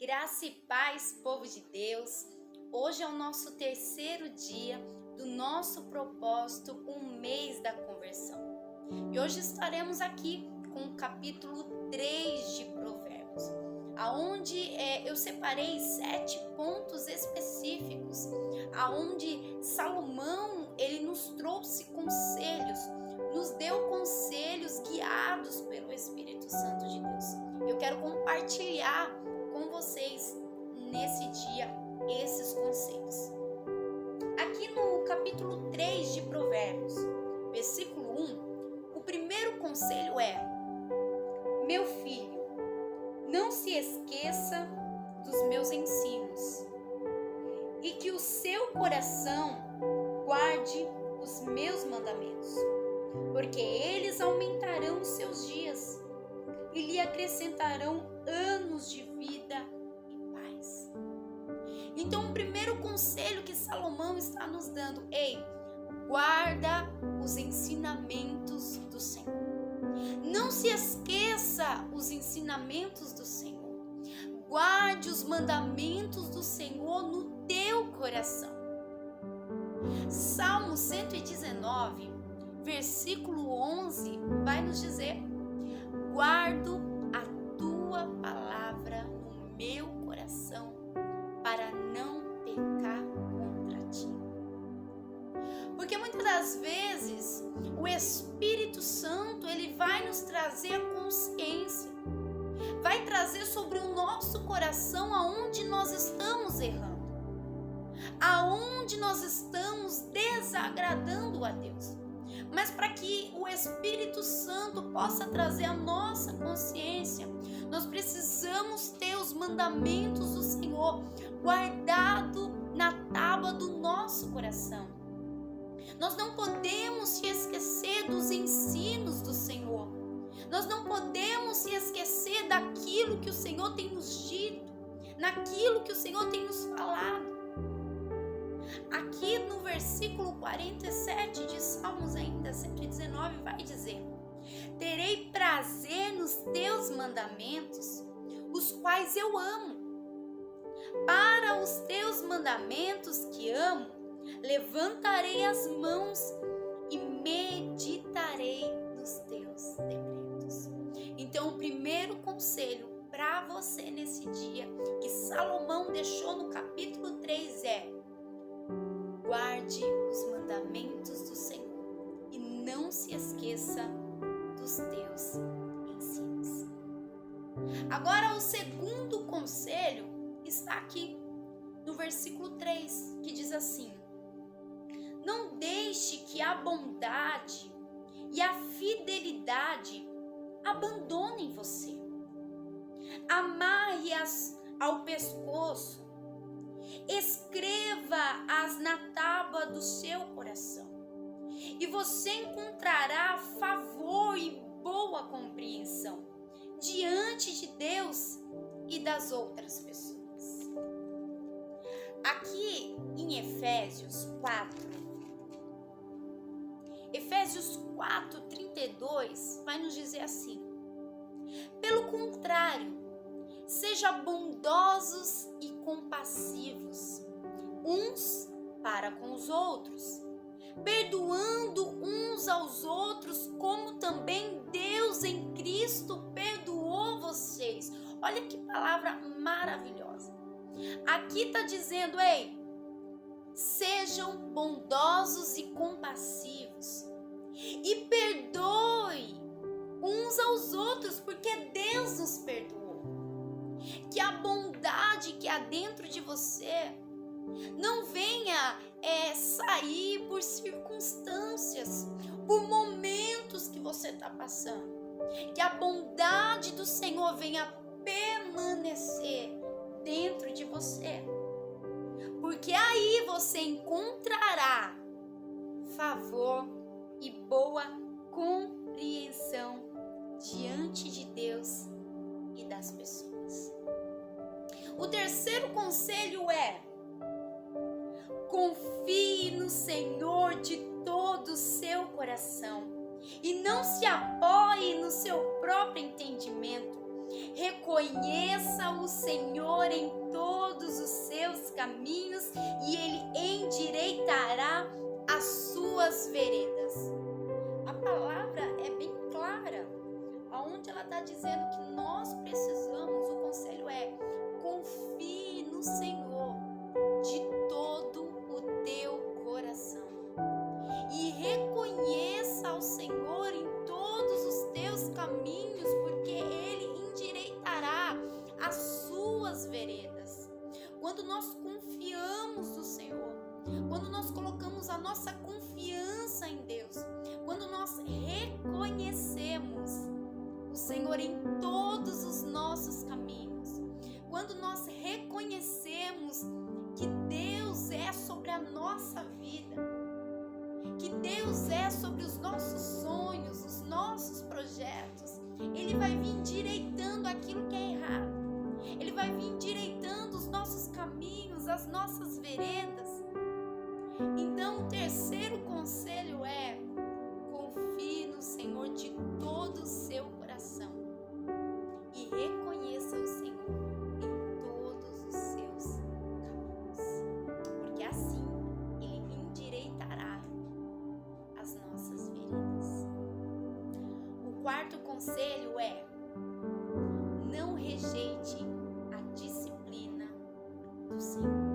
Graça e paz, povo de Deus. Hoje é o nosso terceiro dia do nosso propósito, um mês da conversão. E hoje estaremos aqui com o capítulo 3 de Provérbios, aonde eu separei 7 pontos específicos, aonde Salomão ele nos trouxe conselhos, nos deu conselhos guiados pelo Espírito Santo de Deus. Eu quero compartilhar com vocês nesse dia esses conselhos. Aqui no capítulo 3 de Provérbios, versículo 1, o primeiro conselho é: meu filho, não se esqueça dos meus ensinos, e que o seu coração guarde os meus mandamentos, porque eles aumentarão os seus dias e lhe acrescentarão anos de vida e paz. Então, o primeiro conselho que Salomão está nos dando: ei, guarda os ensinamentos do Senhor. Não se esqueça os ensinamentos do Senhor. Guarde os mandamentos do Senhor no teu coração. Salmo 119, versículo 11, vai nos dizer: guardo a tua palavra no meu coração para não pecar contra ti. Porque muitas das vezes o Espírito Santo ele vai nos trazer a consciência, vai trazer sobre o nosso coração aonde nós estamos errando, aonde nós estamos desagradando a Deus. Mas para que o Espírito Santo possa trazer a nossa consciência, nós precisamos ter os mandamentos do Senhor guardado na tábua do nosso coração. Nós não podemos se esquecer dos ensinos do Senhor. Nós não podemos se esquecer daquilo que o Senhor tem nos dito, naquilo que o Senhor tem nos falado. Aqui no versículo 47 de Salmos ainda 119 vai dizer: terei prazer nos teus mandamentos, os quais eu amo. Para os teus mandamentos que amo, levantarei as mãos e meditarei nos teus decretos. Então, o primeiro conselho para você nesse dia que Salomão deixou no capítulo 3 é: guarde os mandamentos do Senhor e não se esqueça dos teus ensinos. Agora, o segundo conselho está aqui no versículo 3, que diz assim: não deixe que a bondade e a fidelidade abandonem você. Amarre-as ao pescoço, escreva-as na tábua do seu coração, e você encontrará favor e boa compreensão diante de Deus e das outras pessoas. Aqui em Efésios 4:32 vai nos dizer assim: pelo contrário, sejam bondosos e compassivos uns para com os outros, perdoando uns aos outros, como também Deus em Cristo perdoou vocês. Olha que palavra maravilhosa. Aqui está dizendo: ei, sejam bondosos e compassivos e perdoe uns aos outros, porque Deus nos perdoou. Que a bondade que há dentro de você não venha sair por circunstâncias, por momentos que você está passando. Que a bondade do Senhor venha permanecer dentro de você, porque aí você encontrará favor e boa compreensão diante de Deus e das pessoas. O terceiro conselho é: confie no Senhor de todo o seu coração e não se apoie no seu próprio entendimento. Reconheça o Senhor em todos os seus caminhos e Ele endireitará as suas veredas. A palavra é bem clara, aonde ela está dizendo que nós precisamos, o conselho é: confie no Senhor de todo o teu coração e reconheça ao Senhor em todos os teus caminhos, porque Ele endireitará as suas veredas. Quando nós confiamos no Senhor, quando nós colocamos a nossa confiança em Deus, quando nós reconhecemos o Senhor em todos os nossos caminhos, quando nós reconhecemos que Deus é sobre a nossa vida, que Deus é sobre os nossos sonhos, os nossos projetos, Ele vai vir endireitando aquilo que é errado, Ele vai vir endireitando os nossos caminhos, as nossas veredas. Então, o terceiro conselho é: confie no Senhor de todo o seu coração e reconheça o Senhor em todos os seus caminhos, porque assim Ele endireitará as nossas veredas. O quarto conselho é: não rejeite a disciplina do Senhor.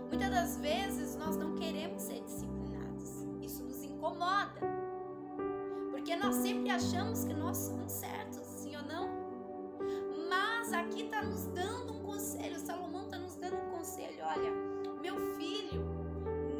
Muitas das vezes nós não queremos ser disciplinados, isso nos incomoda, porque nós sempre achamos que nós somos certos, sim ou não? Mas aqui está nos dando um conselho, Salomão está nos dando um conselho: olha, meu filho,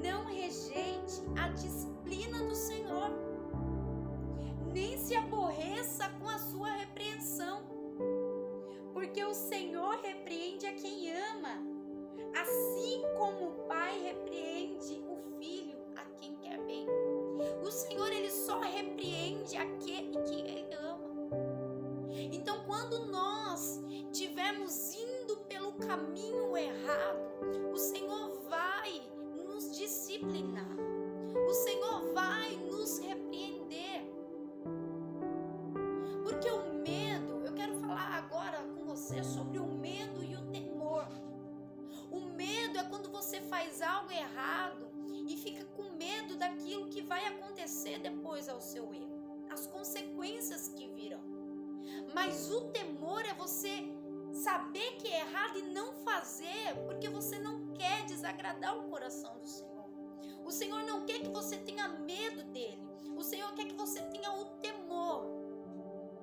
não rejeite a disciplina do Senhor, nem se aborreça com a sua repreensão, porque o Senhor repreende a quem ama, assim como o pai repreende o filho a quem quer bem. O Senhor, Ele só repreende aquele que Ele ama. Então, quando nós estivermos indo pelo caminho errado, o Senhor vai nos disciplinar, o Senhor vai nos repreender. Porque o medo, eu quero falar agora com você sobre o medo e o temor. O medo é quando você faz algo errado e fica com medo daquilo que vai acontecer depois ao seu erro, as consequências que virão. Mas o temor é você saber que é errado e não fazer, porque você não quer desagradar o coração do Senhor. O Senhor não quer que você tenha medo dele. O Senhor quer que você tenha o temor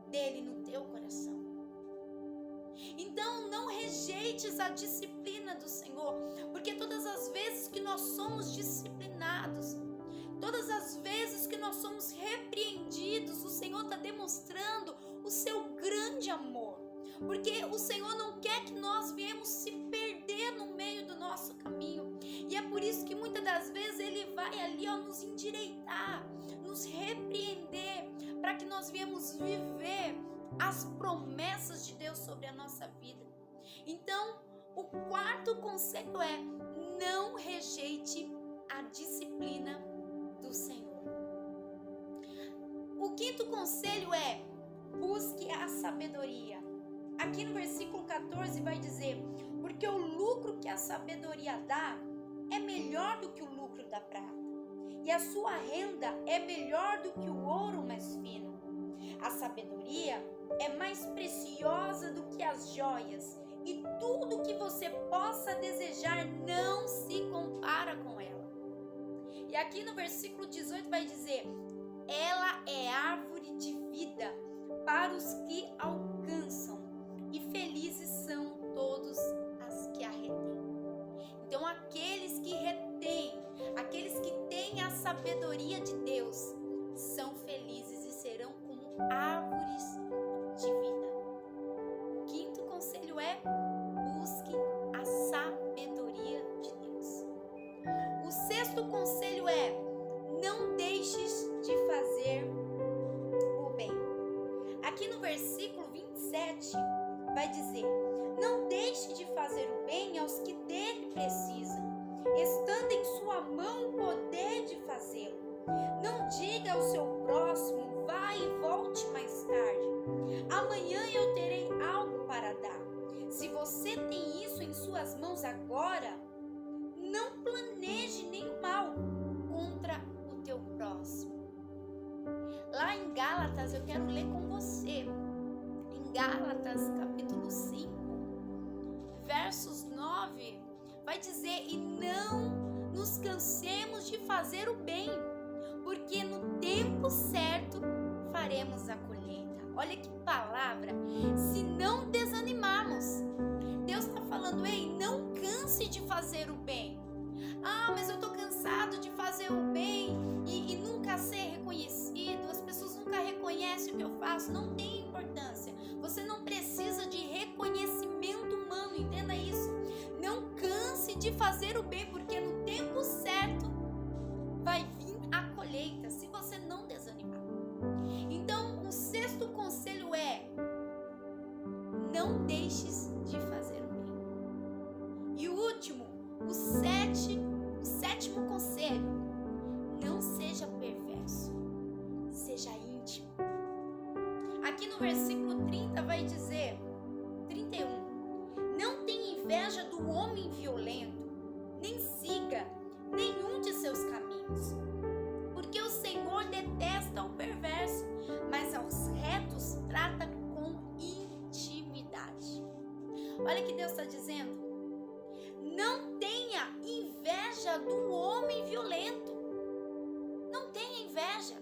dele no teu coração. Então, não rejeites a disciplina do Senhor, porque todas as vezes que nós somos disciplinados, todas as vezes que nós somos repreendidos, o Senhor está demonstrando o seu grande amor, porque o Senhor não quer que nós viemos se perder no meio do nosso caminho, e é por isso que muitas das vezes Ele vai ali nos endireitar, nos repreender, para que nós viemos viver as promessas de Deus sobre a nossa vida. Então, o quarto conselho é: não rejeite a disciplina do Senhor. O quinto conselho é: busque a sabedoria. Aqui no versículo 14 vai dizer: porque o lucro que a sabedoria dá é melhor do que o lucro da prata, e a sua renda é melhor do que o ouro mais fino. A sabedoria é mais preciosa do que as joias, e tudo que você possa desejar não se compara com ela. E aqui no versículo 18 vai dizer: ela é árvore de vida para os que alcançam, e felizes são todos as que a retêm. Então, aqueles que retêm, aqueles que têm a sabedoria de Deus, são felizes e serão como árvores de vida. O quinto conselho é: busque a sabedoria de Deus. O sexto conselho é: não deixes de fazer o bem. Aqui no versículo 27 vai dizer: não deixe de fazer o bem aos que dele precisam, estando em sua mão o poder de fazê-lo. Não diga ao seu próximo: vá e volte mais tarde. A amanhã eu terei algo para dar. Se você tem isso em suas mãos agora, não planeje nenhum mal contra o teu próximo. Lá em Gálatas, eu quero ler com você, em Gálatas capítulo 5, versos 9, vai dizer: e não nos cansemos de fazer o bem, porque no tempo certo faremos a colheita. Olha que palavra! Se não desanimarmos, Deus está falando: ei, não canse de fazer o bem. Ah, mas eu estou cansado de fazer o bem e nunca ser reconhecido, as pessoas nunca reconhecem o que eu faço. Não tem importância, você não precisa de reconhecimento humano, entenda isso. Não canse de fazer o bem, porque no tempo certo vai vir a colheita, se você não desanimar. Então, o sexto conselho é: não deixes de fazer o bem. E o último, o sétimo conselho: não seja perverso, seja íntimo. Aqui no versículo 30 vai dizer, 31, não tenha inveja do homem violento, nem siga nenhum de seus caminhos, porque o Senhor detesta o perverso, mas aos retos trata com intimidade. Olha o que Deus está dizendo: não tenha inveja do homem violento. Não tenha inveja.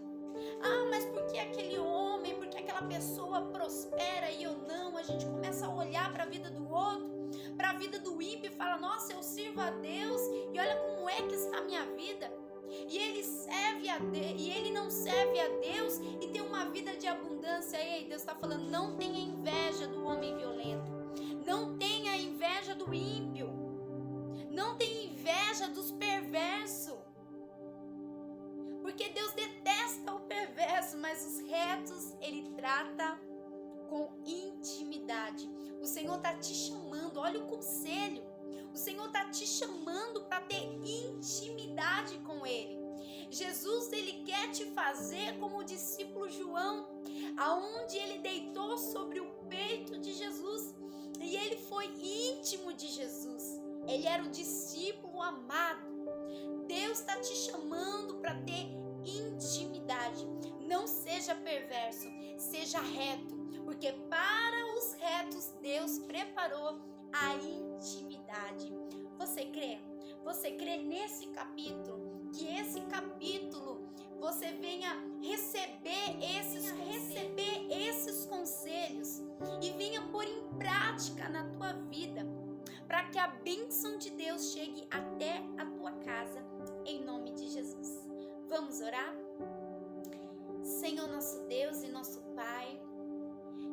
Ah, mas por que aquele homem, por que aquela pessoa prospera e eu não? A gente começa a olhar para a vida do outro, para a vida do ímpio e fala: nossa, eu sirvo a Deus e olha como é que está a minha vida. E ele serve a Deus, e ele não serve a Deus e tem uma vida de abundância. Ei, Deus está falando: não tenha inveja do homem violento. Não tenha inveja do ímpio. Não tenha inveja dos perversos. Porque Deus detesta o perverso, mas os retos Ele trata com intimidade. O Senhor está te chamando, olha o conselho. O Senhor está te chamando para ter intimidade com Ele. Jesus, Ele quer te fazer como o discípulo João, aonde ele deitou sobre o peito de Jesus e ele foi íntimo de Jesus. Ele era o discípulo amado. Deus está te chamando para ter intimidade. Não seja perverso, seja reto, porque para os retos Deus preparou a intimidade. Você crê? Você crê nesse capítulo? Que esse capítulo você venha receber esses conselhos e venha pôr em prática na tua vida, para que a bênção de Deus chegue até a tua casa, em nome de Jesus. Vamos orar? Senhor nosso Deus e nosso Pai,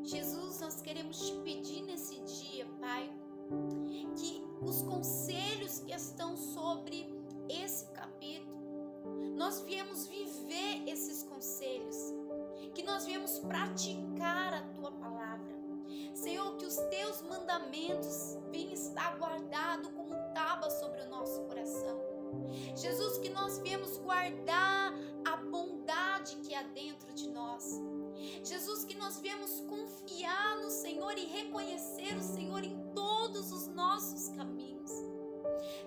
Jesus, nós queremos te pedir nesse dia, Pai, que os conselhos que estão sobre esse capítulo, nós viemos viver esses conselhos, que nós viemos praticar a tua palavra. Senhor, que os teus mandamentos venham estar guardados como tábua sobre o nosso coração. Jesus, que nós viemos guardar a bondade que há dentro de nós. Jesus, que nós viemos confiar no Senhor e reconhecer o Senhor em todos os nossos caminhos.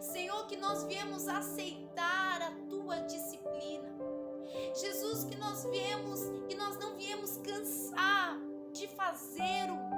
Senhor, que nós viemos aceitar a tua disciplina. Jesus, que nós não viemos cansar de fazer o